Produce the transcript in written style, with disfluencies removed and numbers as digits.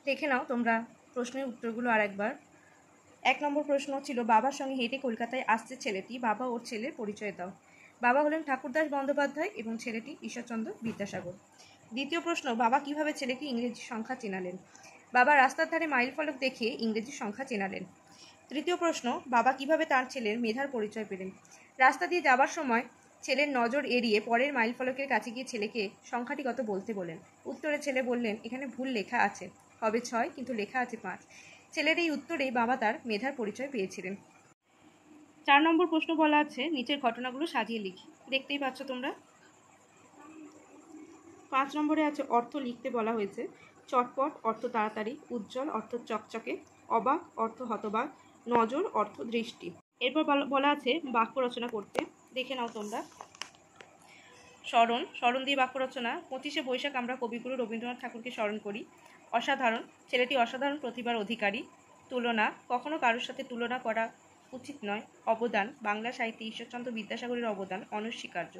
দেখে নাও তোমরা প্রশ্নের উত্তরগুলো আরেকবার। 1 নম্বর প্রশ্ন ছিল, বাবার সঙ্গে হেঁটে কলকাতায় আসছে ছেলেটি, বাবা ওর ছেলের পরিচয় দাও। বাবা হলেন ঠাকুরদাস বন্দ্যোপাধ্যায় এবং ছেলেটি ঈশ্বরচন্দ্র বিদ্যাসাগর। দ্বিতীয় প্রশ্ন, বাবা কিভাবে ছেলেকে ইংরেজি সংখ্যা চেনালেন? বাবা রাস্তার ধারে মাইল ফলক দেখিয়ে ইংরেজি সংখ্যা চেনালেন। তৃতীয় প্রশ্ন, বাবা কিভাবে তার ছেলের মেধার পরিচয় পেলেন? রাস্তা দিয়ে যাবার সময় ছেলের নজর এড়িয়ে পরের মাইল ফলকের কাছে গিয়ে ছেলেকে সংখ্যাটি কত বলতে বলেন। উত্তরে ছেলে বললেন, এখানে ভুল লেখা আছে, হবে 6 কিন্তু লেখা আছে 5। ছেলের এই উত্তরেই বাবা তার মেধার পরিচয় পেয়েছিলেন। 4 নম্বর প্রশ্ন বলা আছে, নিচের ঘটনাগুলো সাজিয়ে লিখি। দেখতেই পাচ্ছ তোমরা। 5 নম্বরে আছে অর্থ লিখতে বলা হয়েছে। চটপট অর্থ তাড়াতাড়ি, উজ্জ্বল অর্থ চকচকে, অবাক অর্থ হতবাক, নজর অর্থ দৃষ্টি। এরপর বলা আছে বাক্য রচনা করতে। দেখে নাও তোমরা। স্মরণ দিয়ে বাক্য রচনা। 25শে বৈশাখ আমরা কবিগুরু রবীন্দ্রনাথ ঠাকুরকে স্মরণ করি। অসাধারণ, ছেলেটি অসাধারণ প্রতিভার অধিকারী। তুলনা, কখনো কারোর সাথে তুলনা করা উচিত নয়। অবদান, বাংলা সাহিত্যে ঈশ্বরচন্দ্র বিদ্যাসাগরের অবদান অনস্বীকার্য।